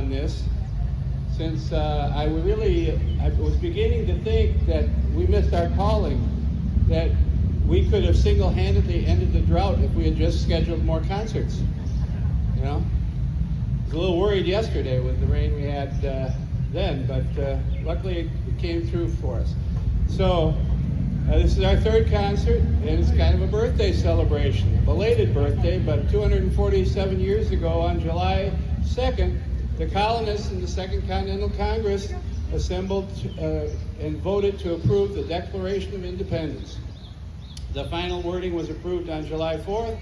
on this since I was beginning to think that we missed our calling, that we could have single-handedly ended the drought if we had just scheduled more concerts. You know, I was a little worried yesterday with the rain we had then, but luckily it came through for us. So this is our third concert, and it's kind of a birthday celebration, a belated birthday, but 247 years ago on July 2nd, the colonists in the Second Continental Congress assembled and voted to approve the Declaration of Independence. The final wording was approved on July 4th,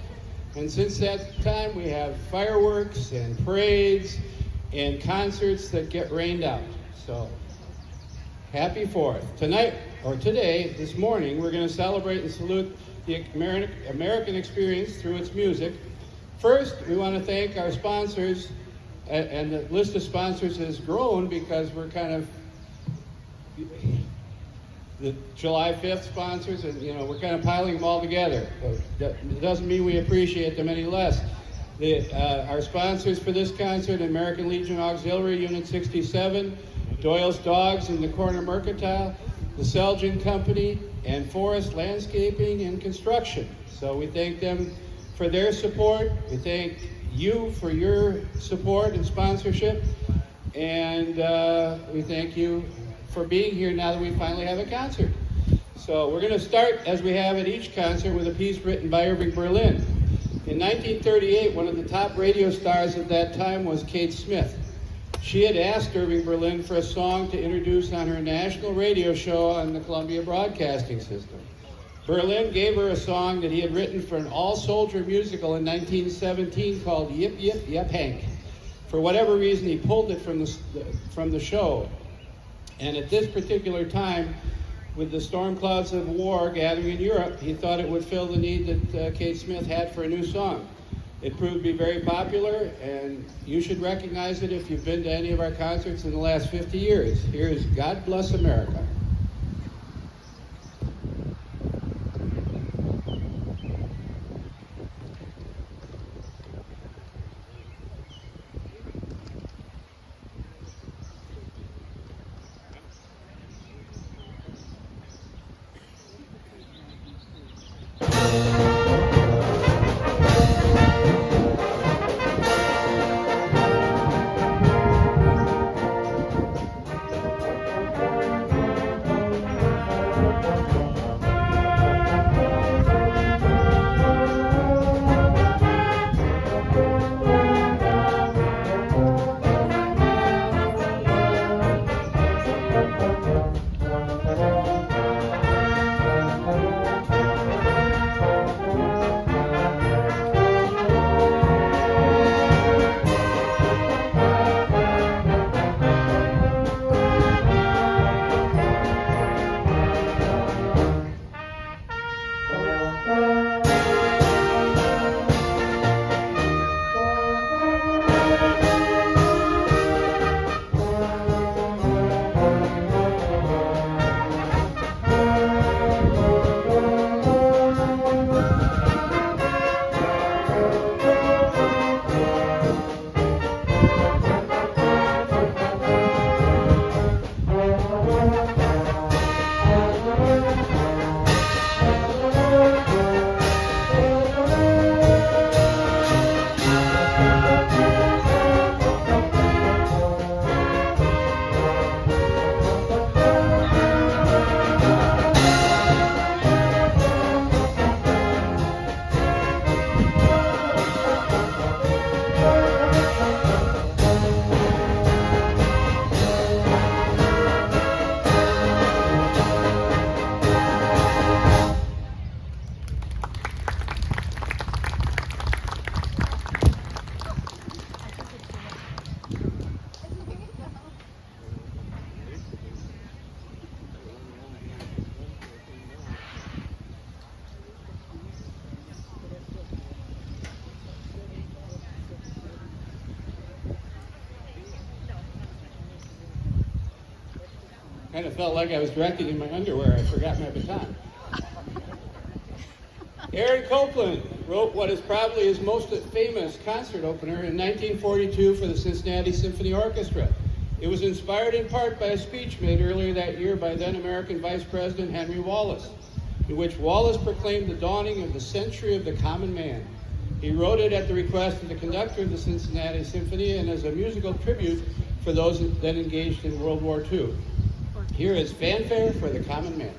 and since that time we have fireworks and parades and concerts that get rained out. So, happy 4th. This morning, we're going to celebrate and salute the American experience through its music. First, we want to thank our sponsors, and the list of sponsors has grown because we're kind of the July 5th sponsors, and we're kind of piling them all together. But it doesn't mean we appreciate them any less. Our sponsors for this concert: American Legion Auxiliary Unit 67, Doyle's Dogs in the Corner Mercantile, the Selgin Company, and Forest Landscaping and Construction. So we thank them for their support. We thank you for your support and sponsorship. And we thank you for being here now that we finally have a concert. So we're going to start, as we have at each concert, with a piece written by Irving Berlin. In 1938, one of the top radio stars at that time was Kate Smith. She had asked Irving Berlin for a song to introduce on her national radio show on the Columbia Broadcasting System. Berlin gave her a song that he had written for an all-soldier musical in 1917 called Yip Yip Yip Hank. For whatever reason, he pulled it from the show. And at this particular time, with the storm clouds of war gathering in Europe, he thought it would fill the need that Kate Smith had for a new song. It proved to be very popular, and you should recognize it if you've been to any of our concerts in the last 50 years. Here's God Bless America. Kind of felt like I was directing in my underwear. I forgot my baton. Aaron Copeland. wrote what is probably his most famous concert opener in 1942 for the Cincinnati Symphony Orchestra. It was inspired in part by a speech made earlier that year by then American Vice President Henry Wallace, in which Wallace proclaimed the dawning of the century of the common man. He wrote it at the request of the conductor of the Cincinnati Symphony and as a musical tribute for those then engaged in World War II. Here is Fanfare for the Common Man.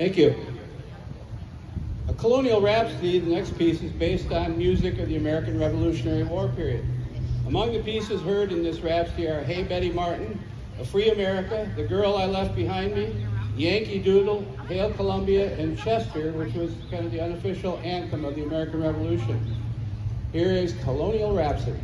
Thank you. A Colonial Rhapsody, the next piece, is based on music of the American Revolutionary War period. Among the pieces heard in this rhapsody are Hey Betty Martin, A Free America, The Girl I Left Behind Me, Yankee Doodle, Hail Columbia, and Chester, which was kind of the unofficial anthem of the American Revolution. Here is Colonial Rhapsody.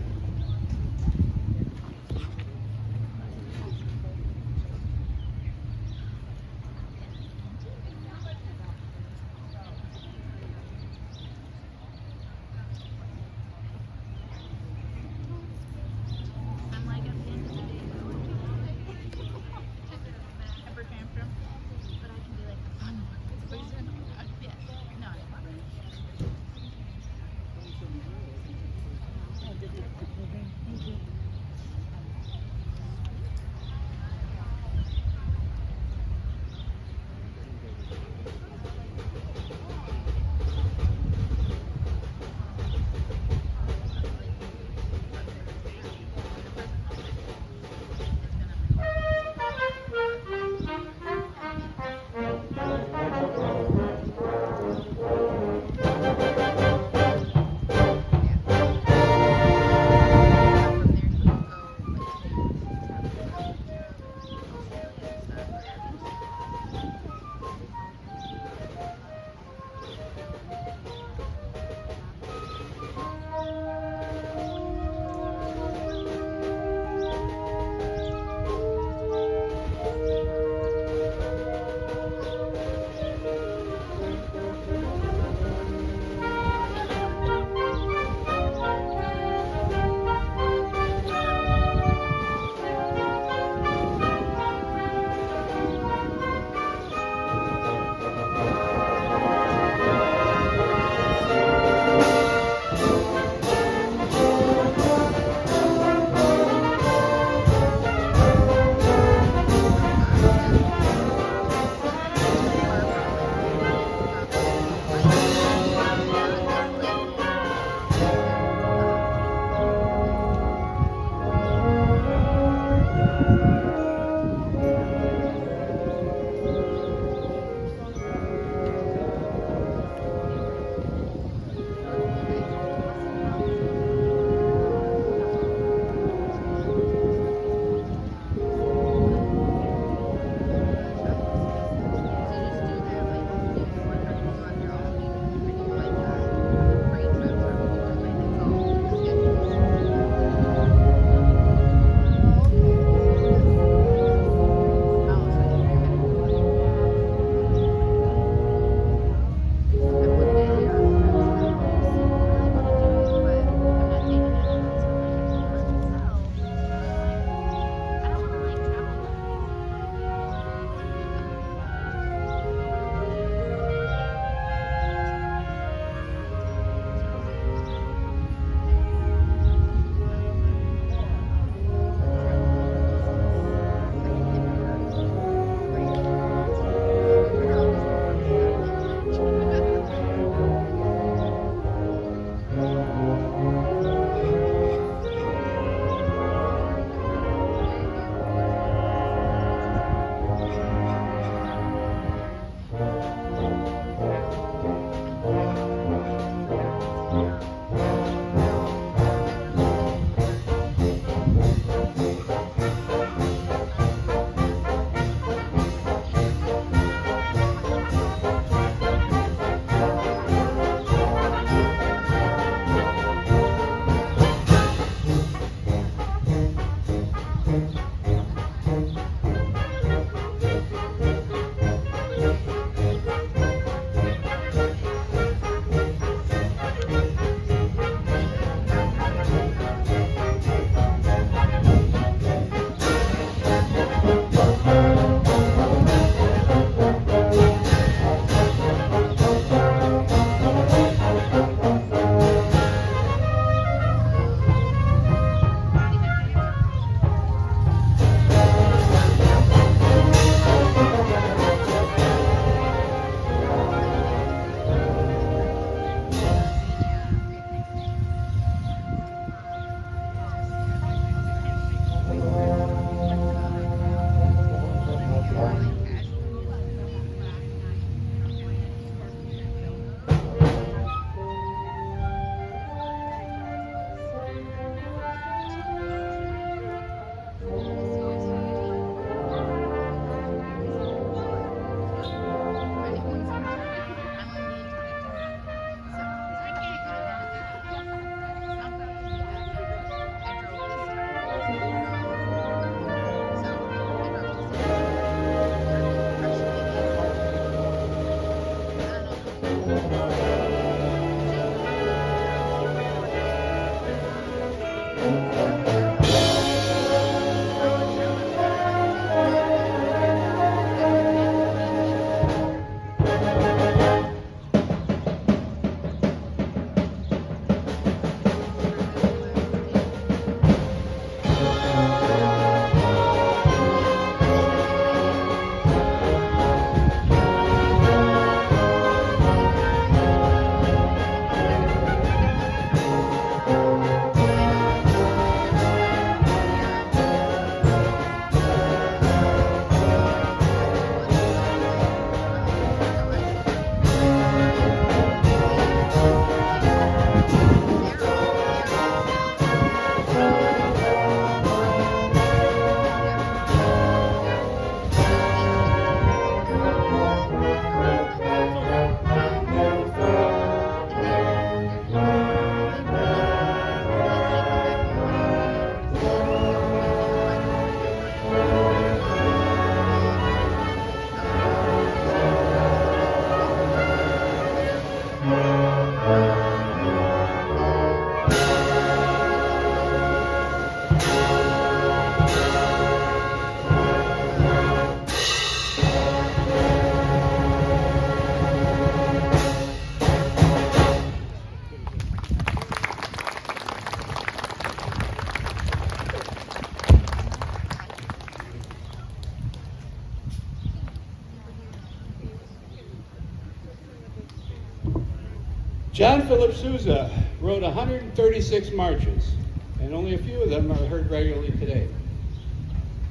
John Philip Sousa wrote 136 marches, and only a few of them are heard regularly today.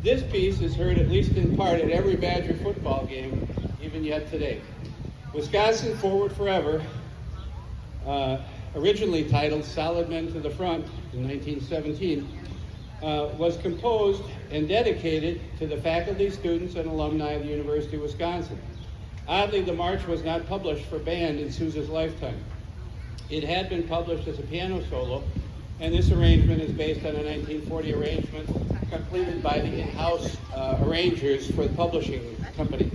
This piece is heard at least in part at every Badger football game, even yet today. Wisconsin Forward Forever, originally titled Solid Men to the Front in 1917, was composed and dedicated to the faculty, students, and alumni of the University of Wisconsin. Oddly, the march was not published for band in Sousa's lifetime. It had been published as a piano solo, and this arrangement is based on a 1940 arrangement completed by the in-house arrangers for the publishing company.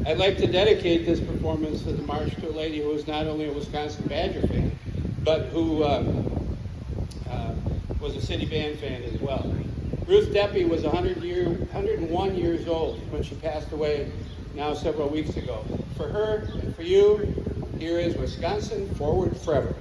I'd like to dedicate this performance of the march to a lady who is not only a Wisconsin Badger fan, but who was a City Band fan as well. Ruth Deppie was 101 years old when she passed away now several weeks ago. For her and for you, here is Wisconsin Forward Forever.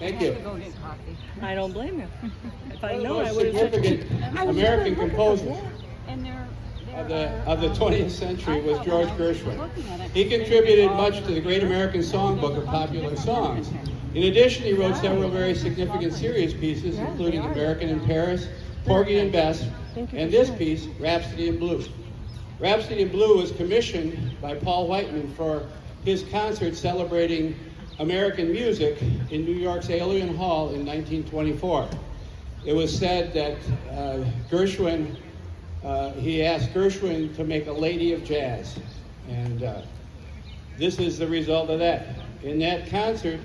Thank you. Go get coffee. I don't blame you. If I One of the know, I most would have said. significant American composers And there of the 20th century was George Gershwin. looking at it. He contributed much to the Great American Songbook of popular songs. In addition, he wrote several very significant serious pieces, including American in Paris, Porgy and Bess, and this piece, Rhapsody in Blue. Rhapsody in Blue was commissioned by Paul Whiteman for his concert celebrating American music in New York's Alien Hall in 1924. It was said that he asked Gershwin to make a lady of jazz, and this is the result of that. In that concert,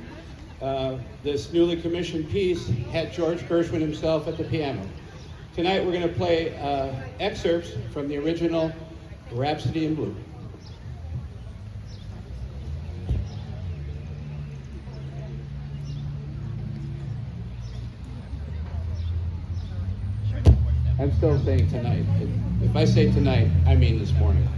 this newly commissioned piece had George Gershwin himself at the piano. Tonight we're going to play excerpts from the original Rhapsody in Blue. I'm still saying tonight. If I say tonight, I mean this morning.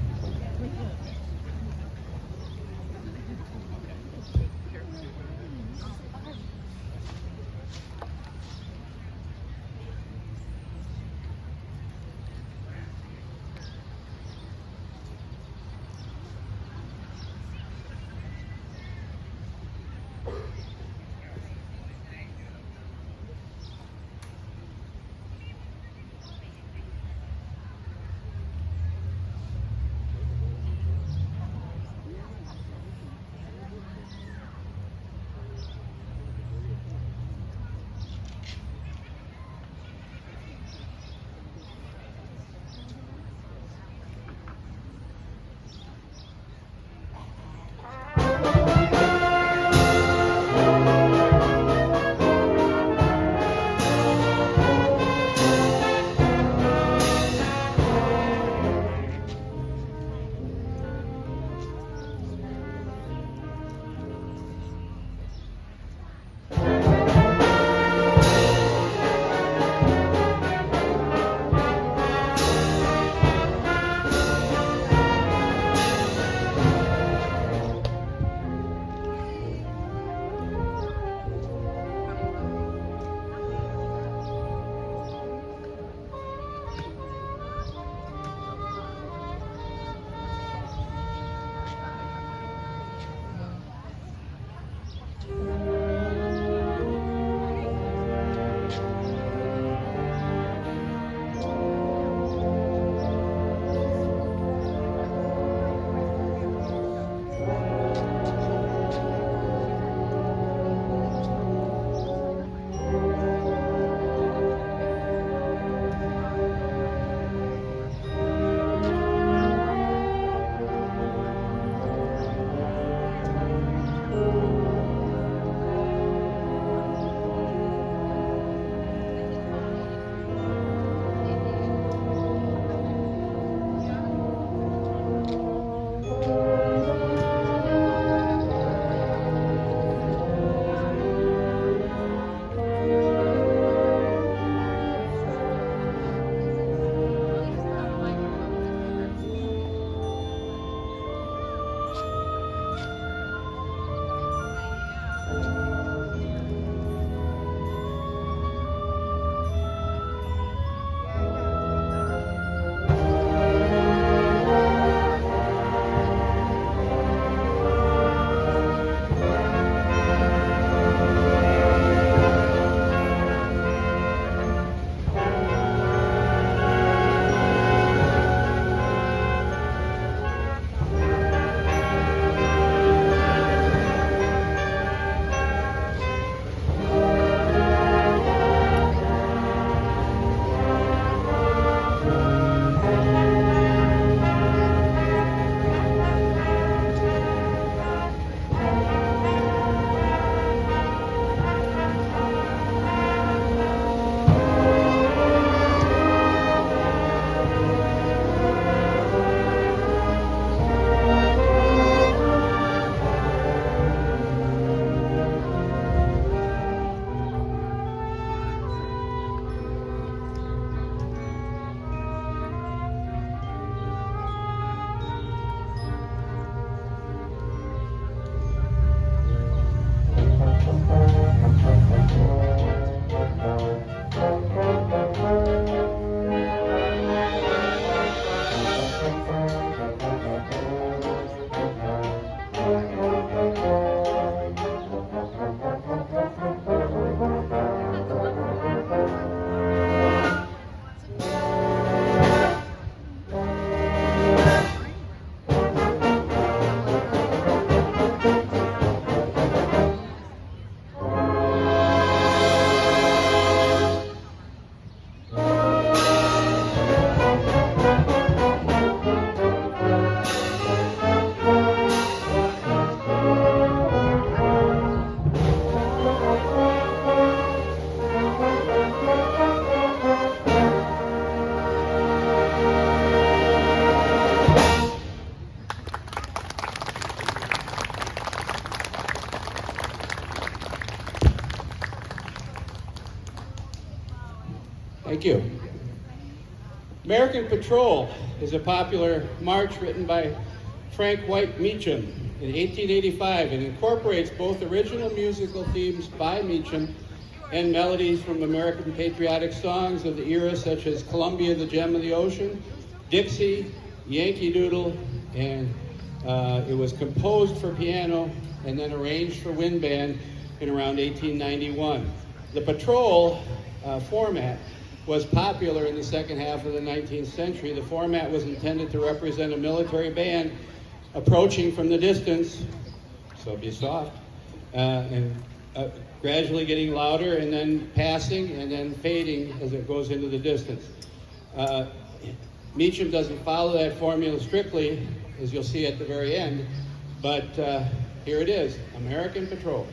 Thank you. American Patrol is a popular march written by Frank White Meacham in 1885. It incorporates both original musical themes by Meacham and melodies from American patriotic songs of the era, such as Columbia, the Gem of the Ocean, Dixie, Yankee Doodle, and it was composed for piano and then arranged for wind band in around 1891. The Patrol format was popular in the second half of the 19th century. The format was intended to represent a military band approaching from the distance, so be soft, and gradually getting louder and then passing and then fading as it goes into the distance. Meacham doesn't follow that formula strictly, as you'll see at the very end, but here it is, American Patrol.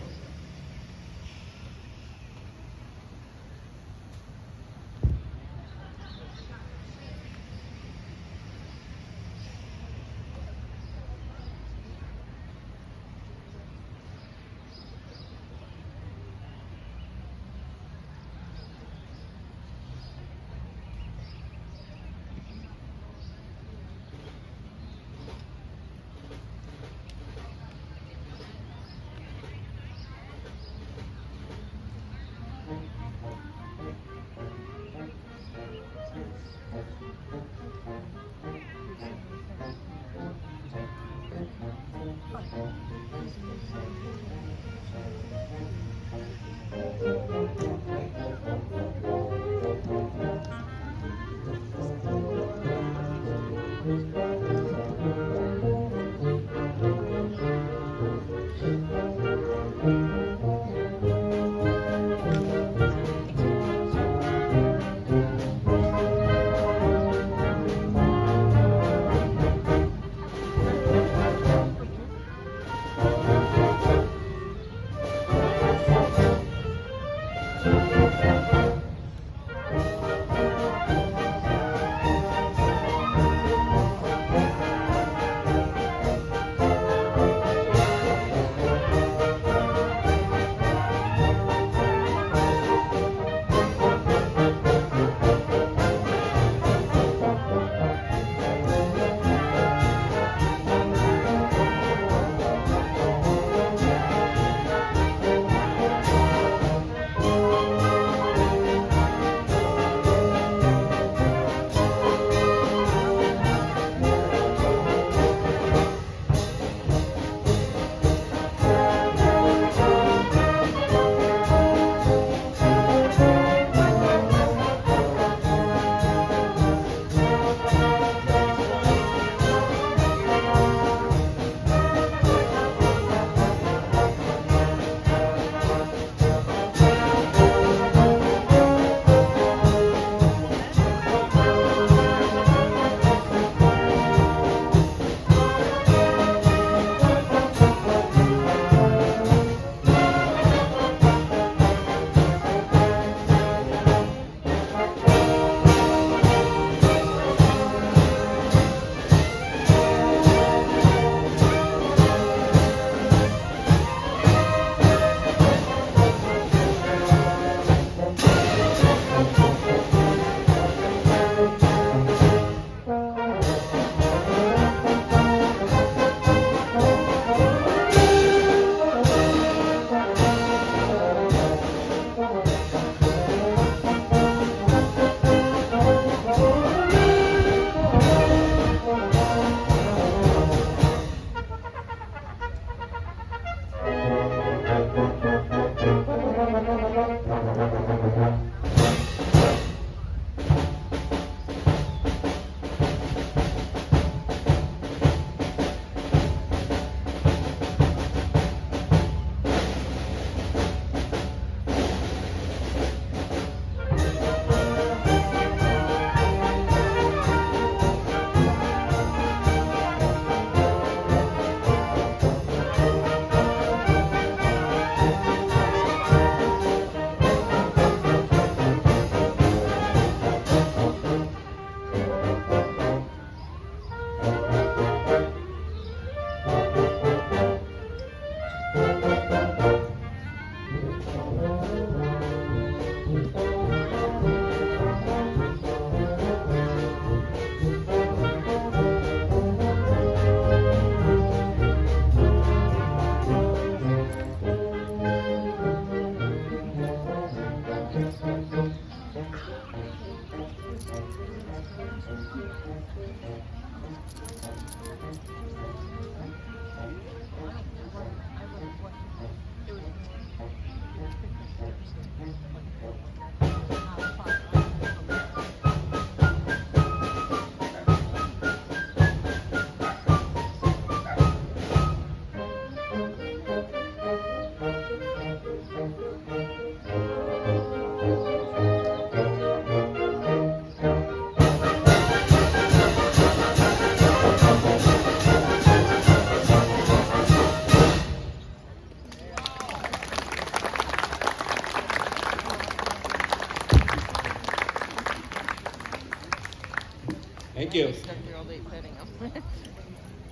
Thank you.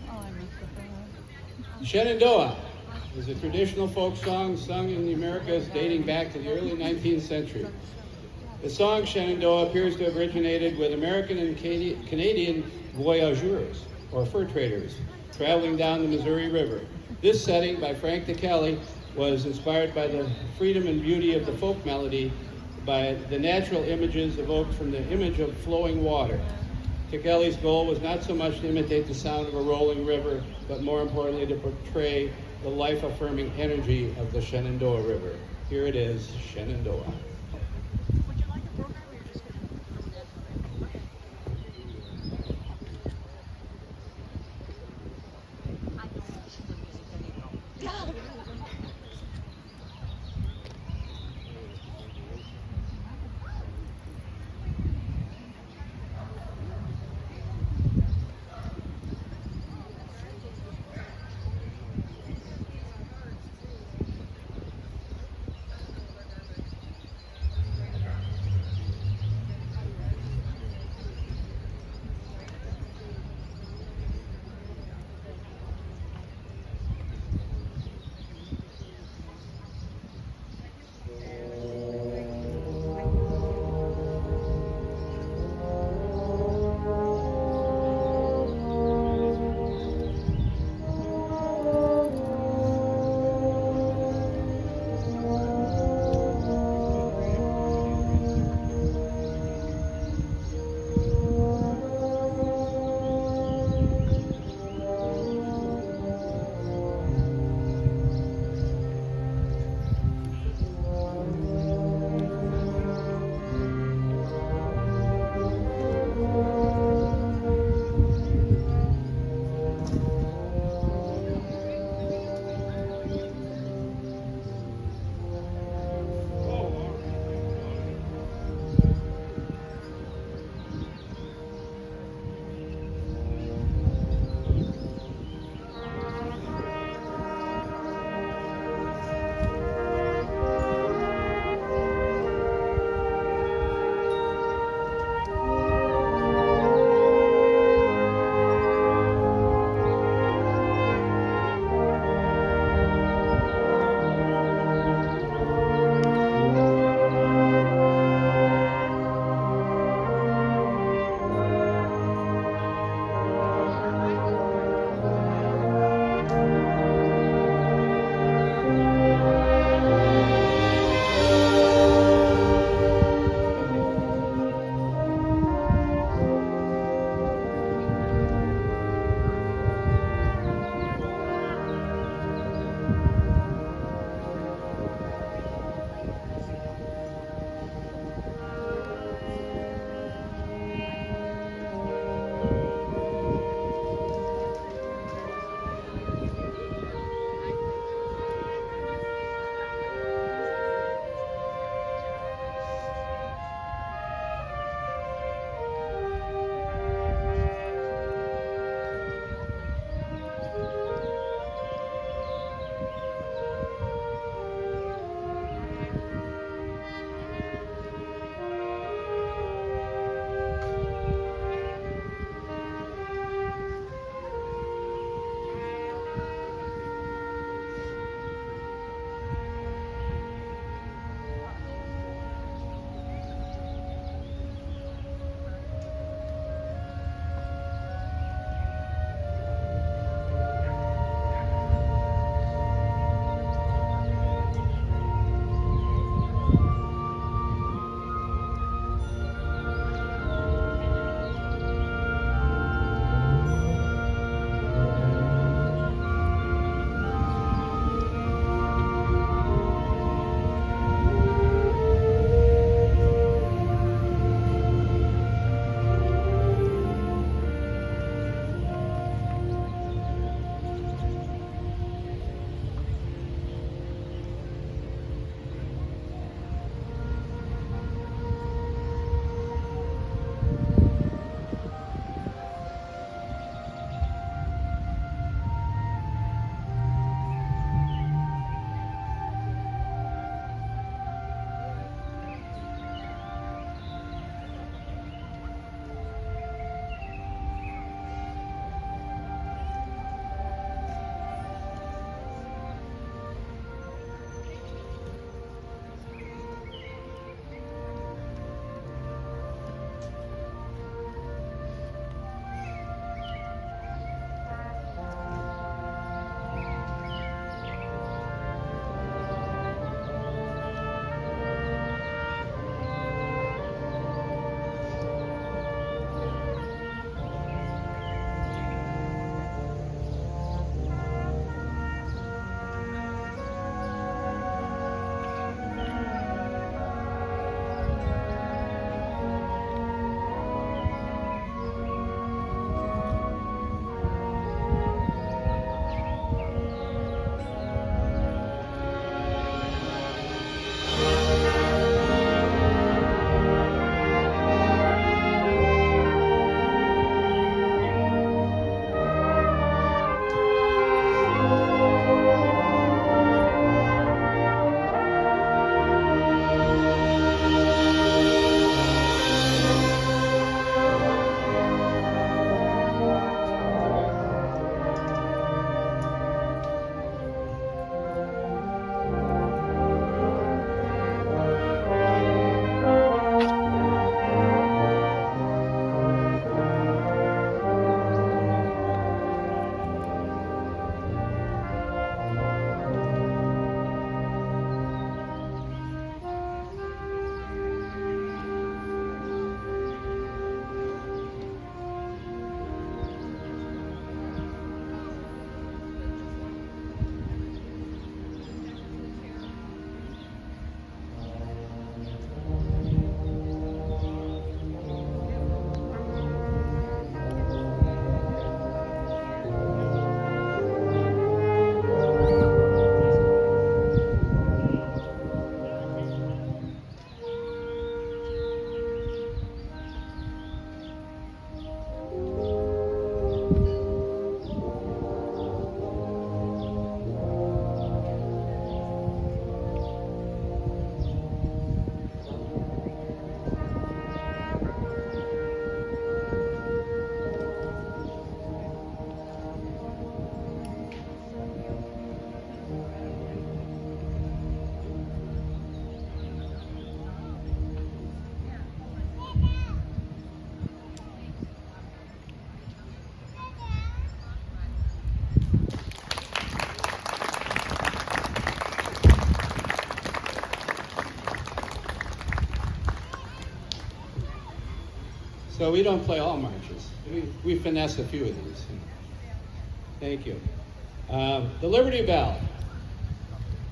Oh, I missed the Shenandoah is a traditional folk song sung in the Americas dating back to the early 19th century. The song Shenandoah appears to have originated with American and Canadian voyageurs, or fur traders, traveling down the Missouri River. This setting by Frank DeKelly was inspired by the freedom and beauty of the folk melody, by the natural images evoked from the image of flowing water. DeKelly's goal was not so much to imitate the sound of a rolling river, but more importantly to portray the life-affirming energy of the Shenandoah River. Here it is, Shenandoah. So we don't play all marches. We finesse a few of these. Thank you. The Liberty Bell,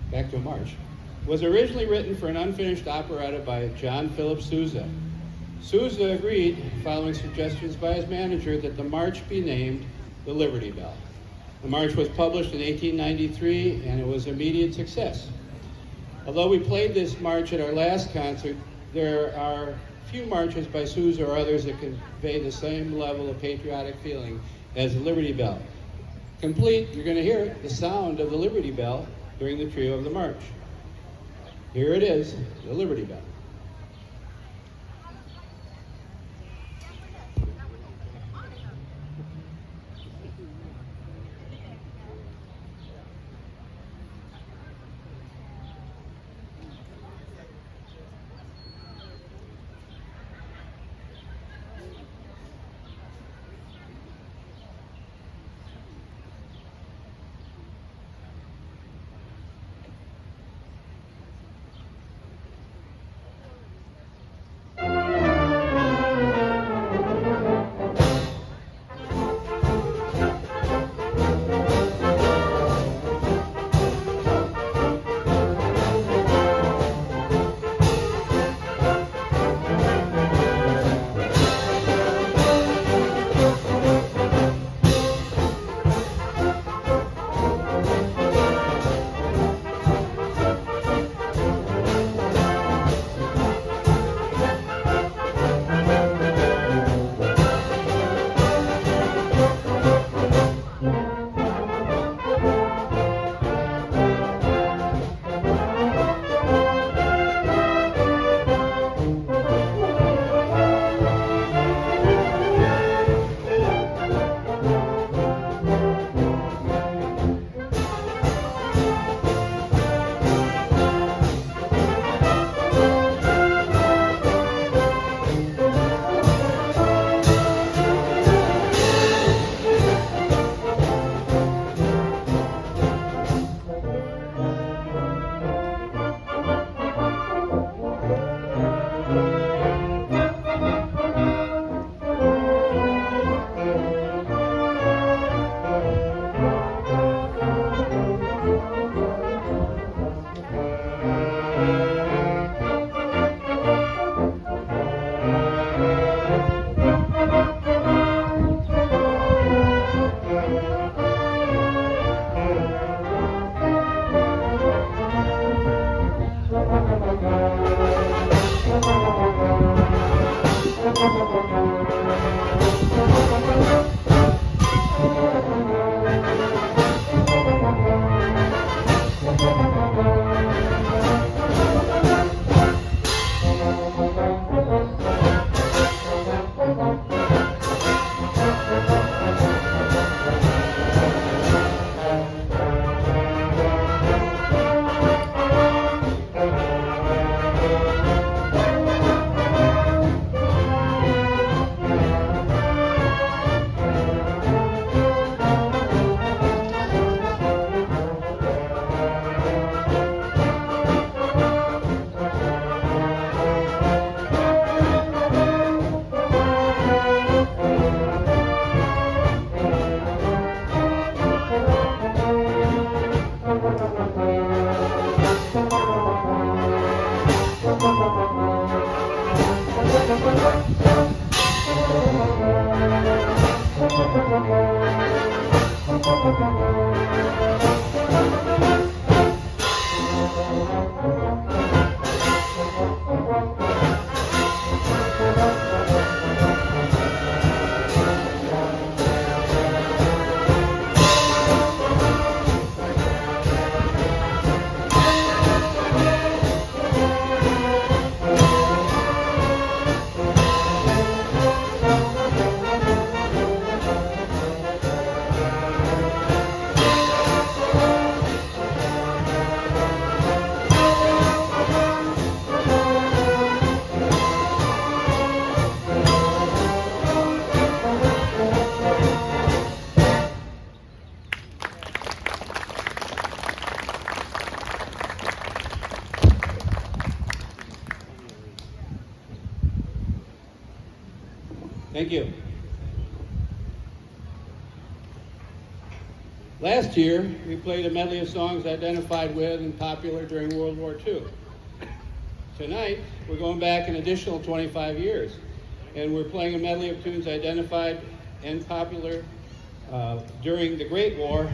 back to a march, was originally written for an unfinished operetta by John Philip Sousa. Sousa agreed, following suggestions by his manager, that the march be named the Liberty Bell. The march was published in 1893, and it was an immediate success. Although we played this march at our last concert, there are few marches by Sousa or others that convey the same level of patriotic feeling as the Liberty Bell. Complete, you're going to hear the sound of the Liberty Bell during the trio of the march. Here it is, the Liberty Bell. Thank you. Last year, we played a medley of songs identified with and popular during World War II. Tonight, we're going back an additional 25 years, and we're playing a medley of tunes identified and popular during the Great War,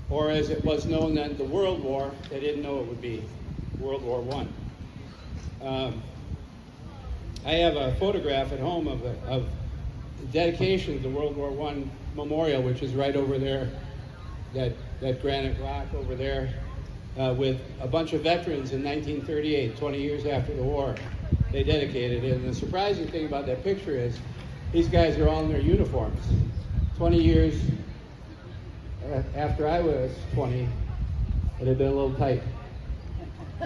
or as it was known then, the World War. They didn't know it would be World War I. I have a photograph at home of the dedication of the World War I memorial, which is right over there, that granite rock over there, with a bunch of veterans in 1938, 20 years after the war. They dedicated it. And the surprising thing about that picture is these guys are all in their uniforms. 20 years after I was 20, it had been a little tight.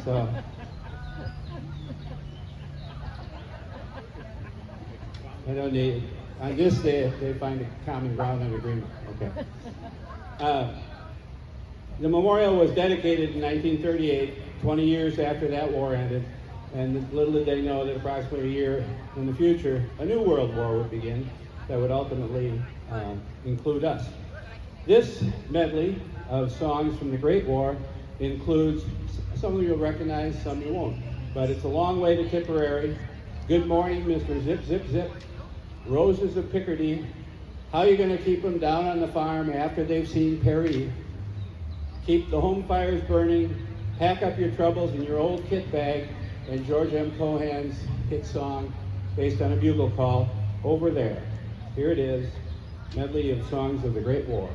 So. I don't need, on this day, they find a common ground and agreement. Okay. The memorial was dedicated in 1938, 20 years after that war ended, and little did they know that approximately a year in the future, a new world war would begin that would ultimately include us. This medley of songs from the Great War includes, some of you will recognize, some you won't, but it's A Long Way to Tipperary, Good Morning, Mr. Zip, Zip, Zip, Roses of Picardy, How You Gonna Keep Them Down on the Farm After They've Seen Paris, Keep the Home Fires Burning, Pack Up Your Troubles in Your Old Kit Bag, and George M. Cohan's hit song based on a bugle call, Over There. Here it is, medley of songs of the Great War.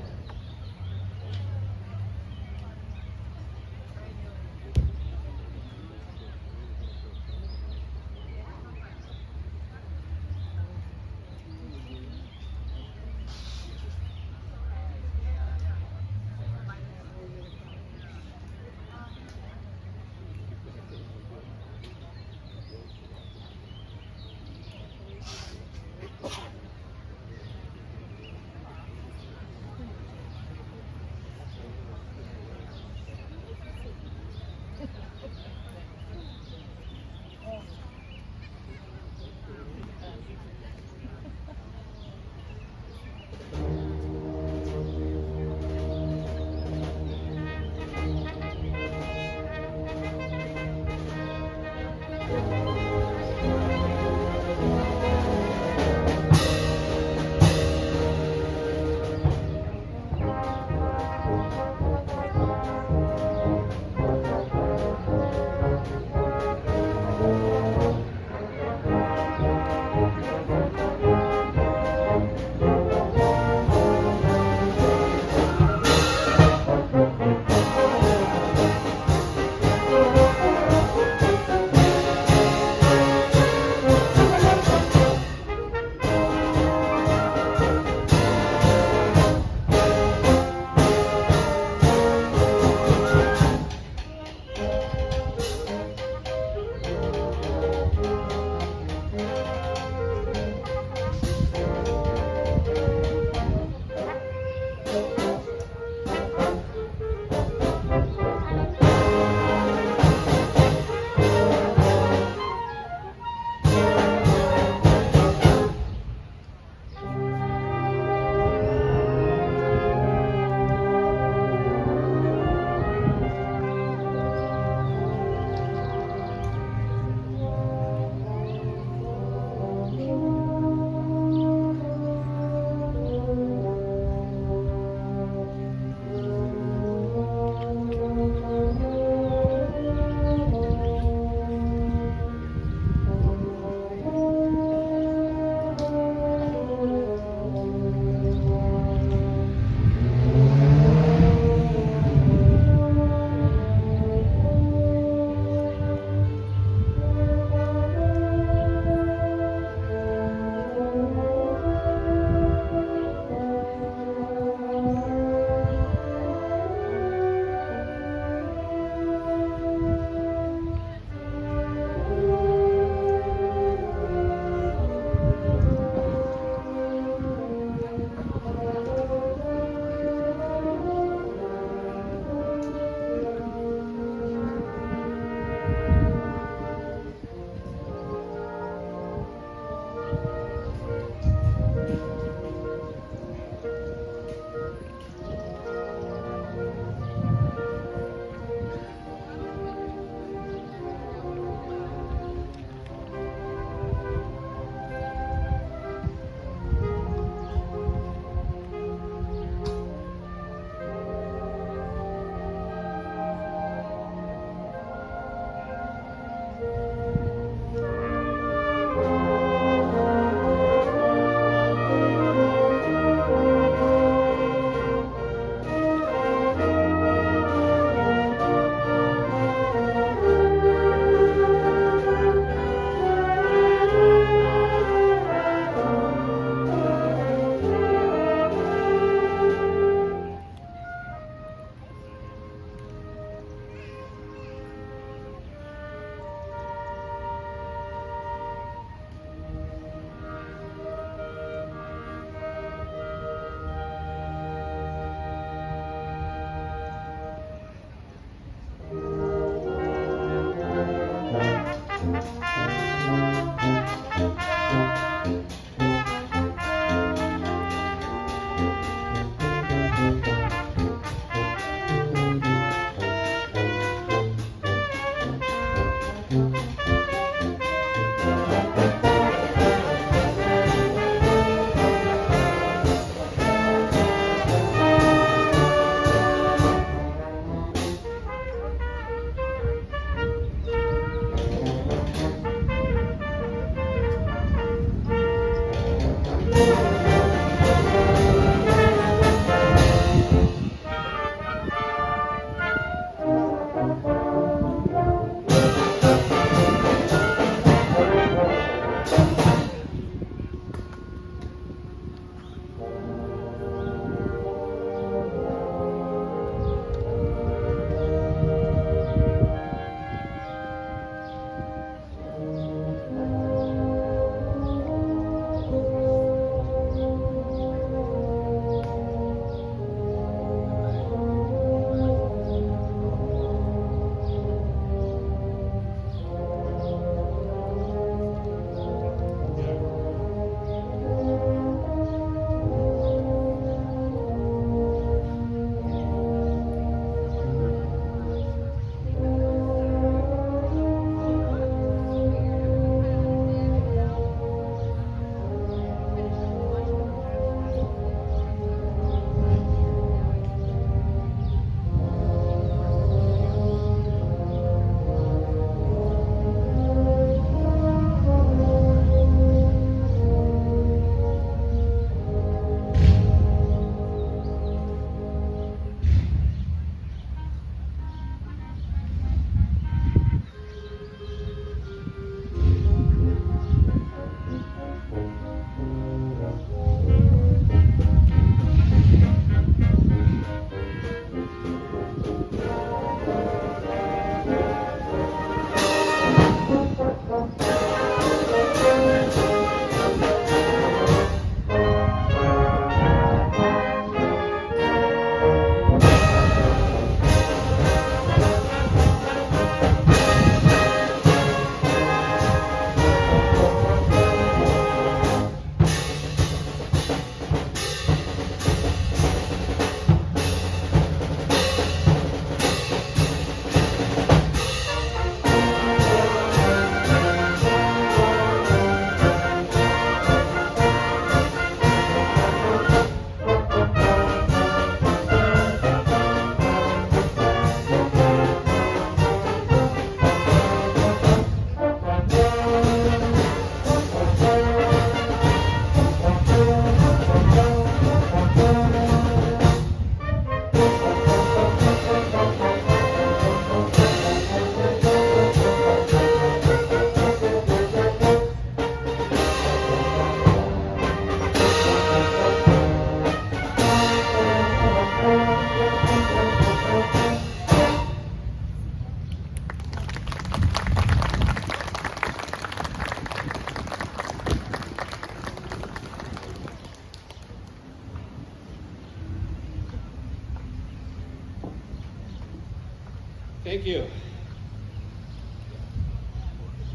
Thank you.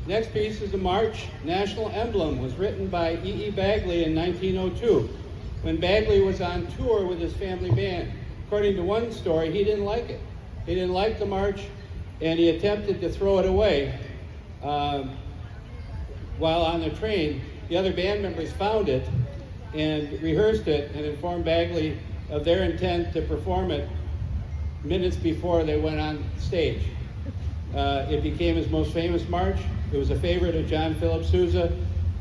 Next piece is the March National Emblem. Was written by E. E. Bagley in 1902, when Bagley was on tour with his family band. According to one story, he didn't like it. He didn't like the march, and he attempted to throw it away. While on the train, the other band members found it and rehearsed it and informed Bagley of their intent to perform it minutes before they went on stage. It became his most famous march. It was a favorite of John Philip Sousa,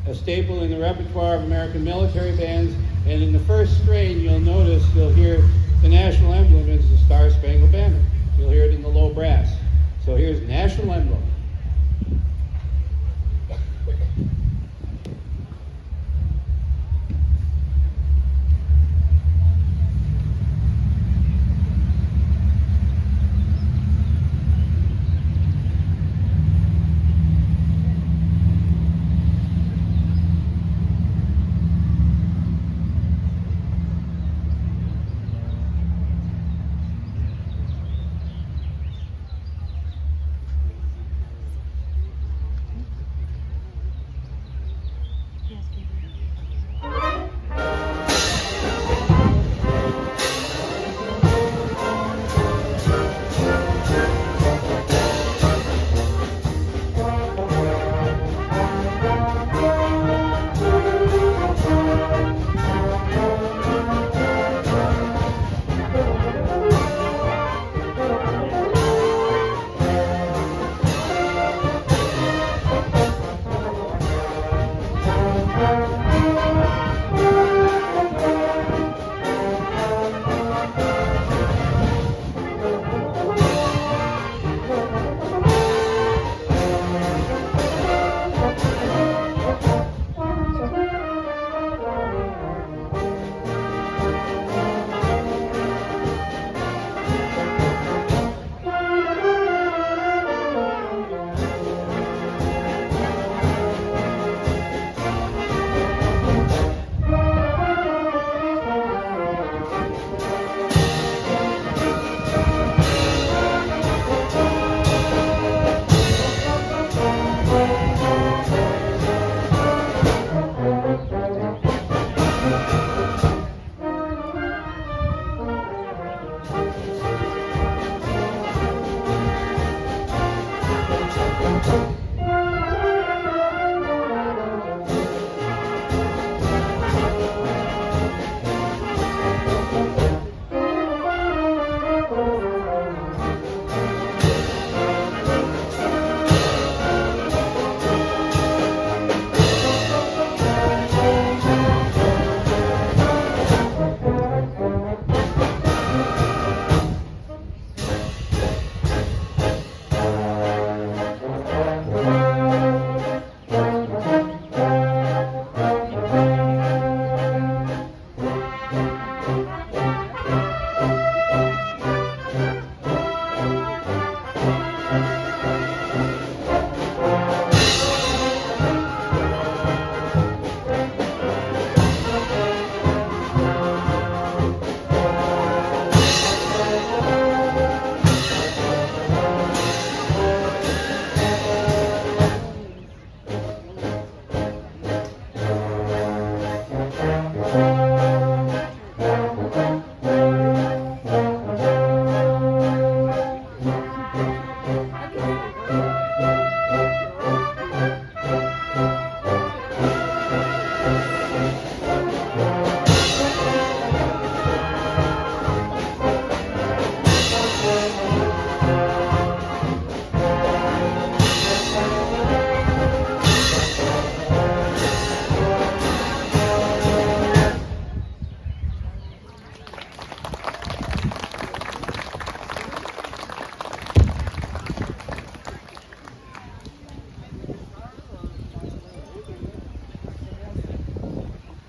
a staple in the repertoire of American military bands, and in the first strain you'll notice, you'll hear the national emblem is the Star Spangled Banner. You'll hear it in the low brass. So here's National Emblem.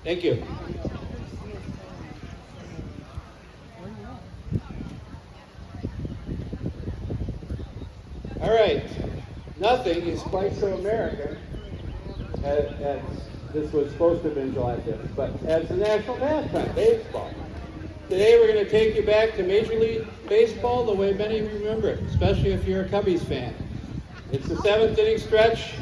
Thank you. All right. Nothing is quite so American as this was supposed to have been July 5th, but as the national pastime, baseball. Today we're going to take you back to Major League Baseball the way many remember it, especially if you're a Cubbies fan. It's the 7th inning stretch,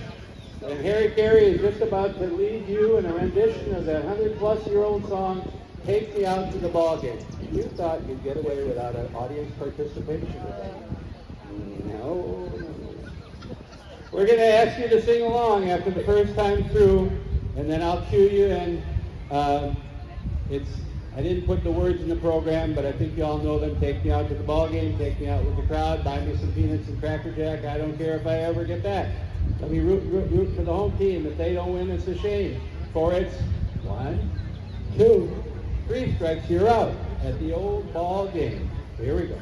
and Harry Carey is just about to lead you in a rendition of that 100-plus-year-old song, Take Me Out to the Ballgame. You thought you'd get away without an audience participation with that. No. We're going to ask you to sing along after the first time through, and then I'll cue you, and I didn't put the words in the program, but I think you all know them. Take me out to the ball game, take me out with the crowd, buy me some peanuts and Cracker Jack. I don't care if I ever get back. Let me root for the home team. If they don't win, it's a shame. For it's 1, 2, 3 strikes, you're out at the old ball game. Here we go.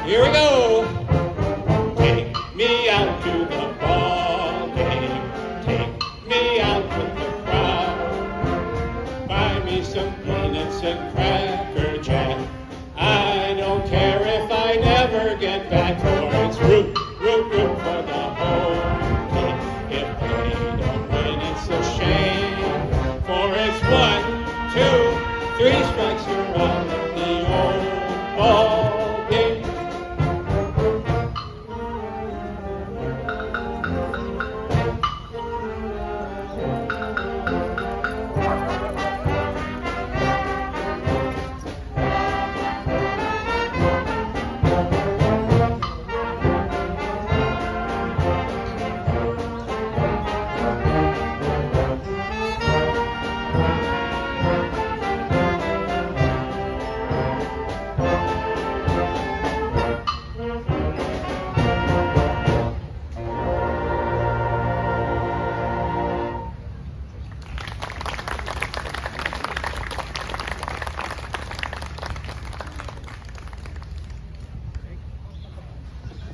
Here we go. Take me out to the ball game. Take me out with the crowd. Buy me some peanuts and Cracker Jack. I don't care if I never get back. For it's root for the home team. If they don't win, it's a shame. For it's 1, 2, 3 strikes, you're out at the old ball game.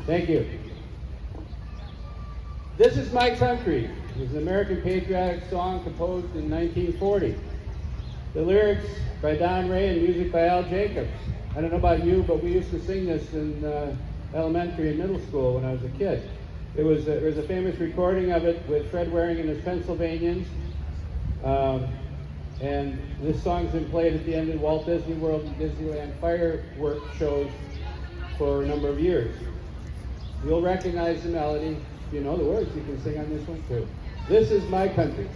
Thank you. This Is My Country is an American patriotic song composed in 1940. The lyrics by Don Ray and music by Al Jacobs. I don't know about you, but we used to sing this in elementary and middle school when I was a kid. There was a famous recording of it with Fred Waring and his Pennsylvanians. And this song's been played at the end of Walt Disney World and Disneyland fireworks shows for a number of years. You'll recognize the melody. If you know the words, you can sing on this one too. This Is My Country.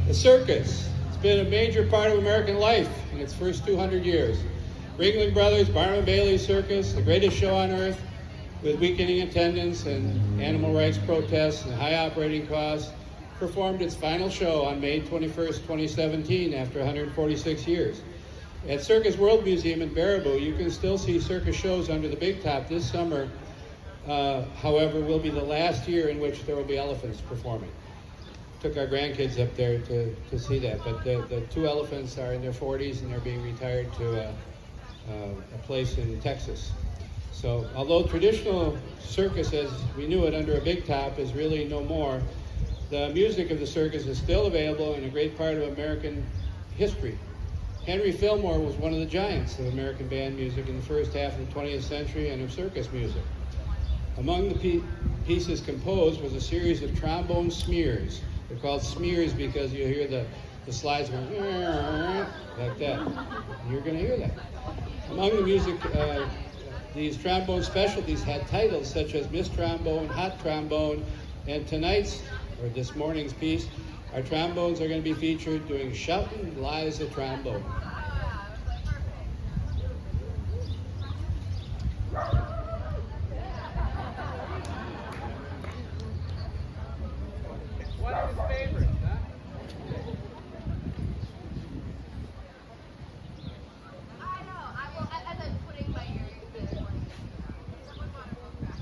The circus. It's been a major part of American life in its first 200 years. Ringling Brothers, Barnum and Bailey Circus, the greatest show on earth, with weakening attendance and animal rights protests and high operating costs, performed its final show on May 21st, 2017, after 146 years. At Circus World Museum in Baraboo, you can still see circus shows under the big top this summer. However, will be the last year in which there will be elephants performing. Took our grandkids up there to see that, but the two elephants are in their 40s and they're being retired to a place in Texas. So although traditional circus as we knew it under a big top is really no more, the music of the circus is still available and a great part of American history. Henry Fillmore was one of the giants of American band music in the first half of the 20th century and of circus music. Among the pieces composed was a series of trombone smears. They're called smears because you hear the slides going like that. And you're going to hear that. Among the music, these trombone specialties had titles such as Miss Trombone, Hot Trombone, and tonight's, or this morning's piece, our trombones are going to be featured doing Shoutin' Liza Trombone. One of his favorites, huh? I know. As I'm putting my earrings in. Someone bought a book back.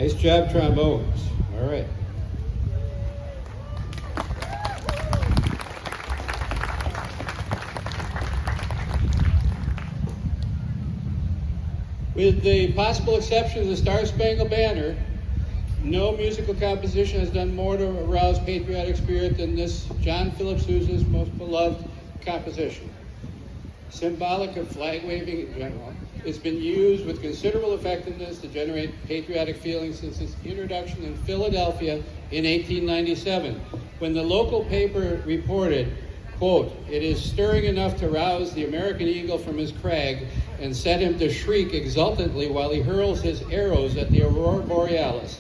Nice job, trombones. All right. With the possible exception of the Star Spangled Banner, no musical composition has done more to arouse patriotic spirit than this John Philip Sousa's most beloved composition. Symbolic of flag waving in general, it's been used with considerable effectiveness to generate patriotic feelings since its introduction in Philadelphia in 1897, when the local paper reported, quote, "It is stirring enough to rouse the American eagle from his crag and set him to shriek exultantly while he hurls his arrows at the aurora borealis."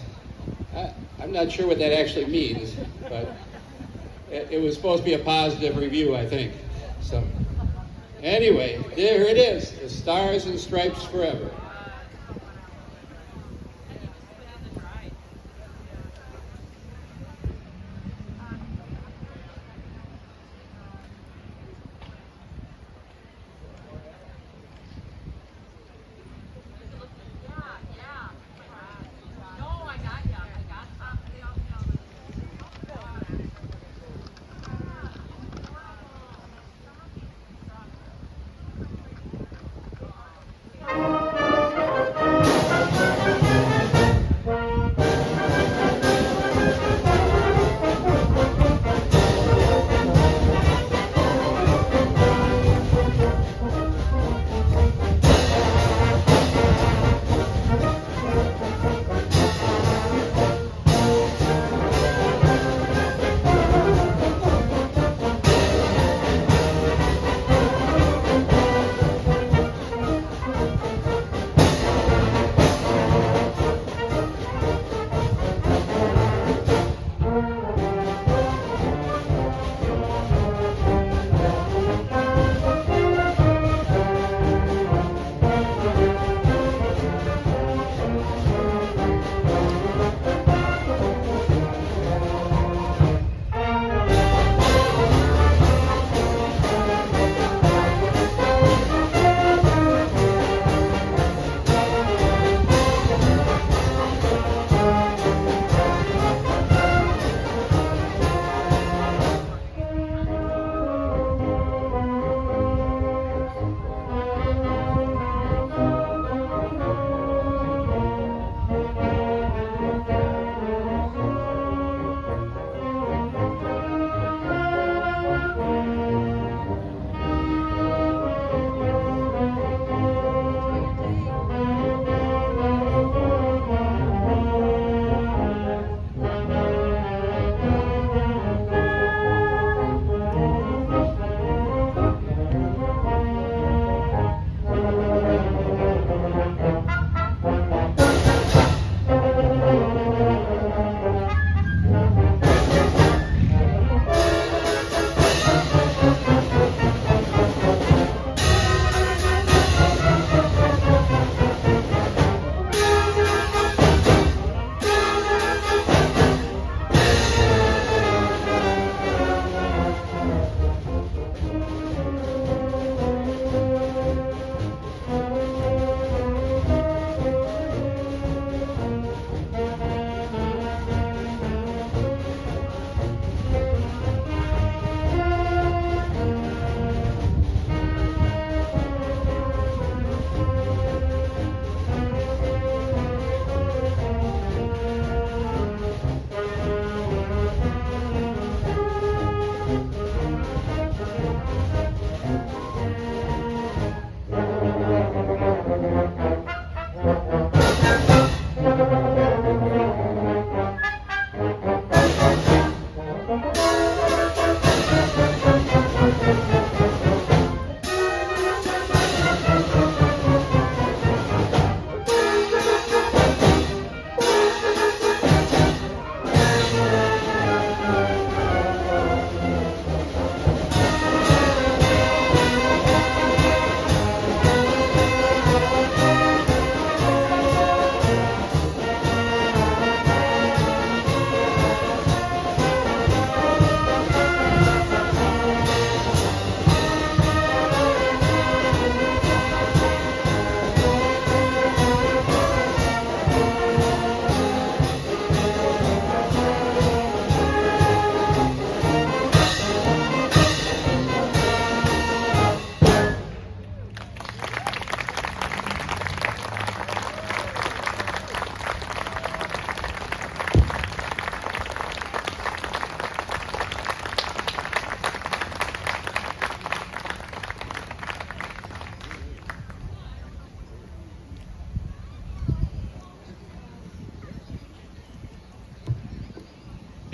I'm not sure what that actually means, but it was supposed to be a positive review, I think. So, anyway, there it is, the Stars and Stripes Forever.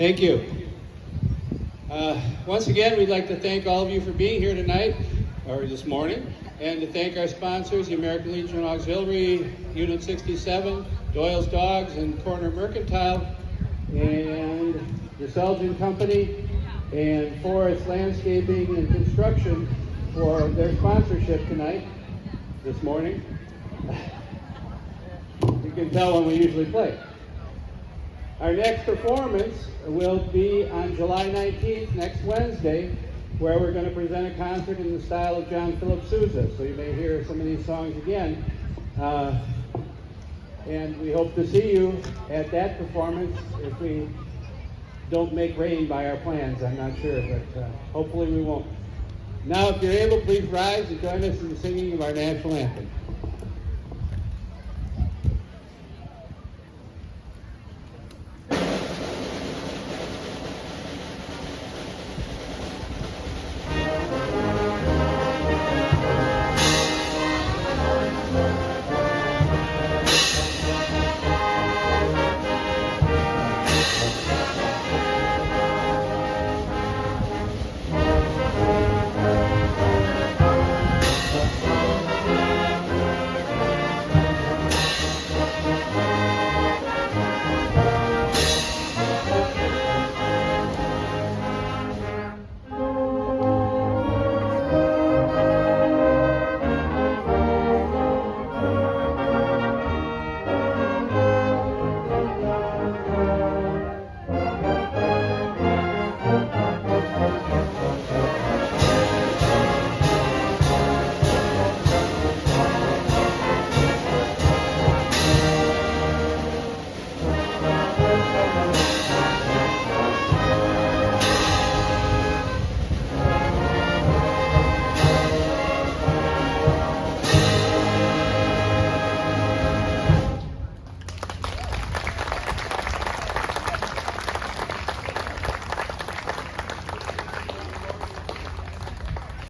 Thank you. Once again, we'd like to thank all of you for being here tonight, or this morning, and to thank our sponsors, the American Legion Auxiliary, Unit 67, Doyle's Dogs, and Corner Mercantile, and the Selgin Company, and Forest Landscaping and Construction for their sponsorship tonight, this morning. You can tell when we usually play. Our next performance will be on July 19th, next Wednesday, where we're going to present a concert in the style of John Philip Sousa. So you may hear some of these songs again. And we hope to see you at that performance if we don't make rain by our plans. I'm not sure, but hopefully we won't. Now, if you're able, please rise and join us in the singing of our national anthem.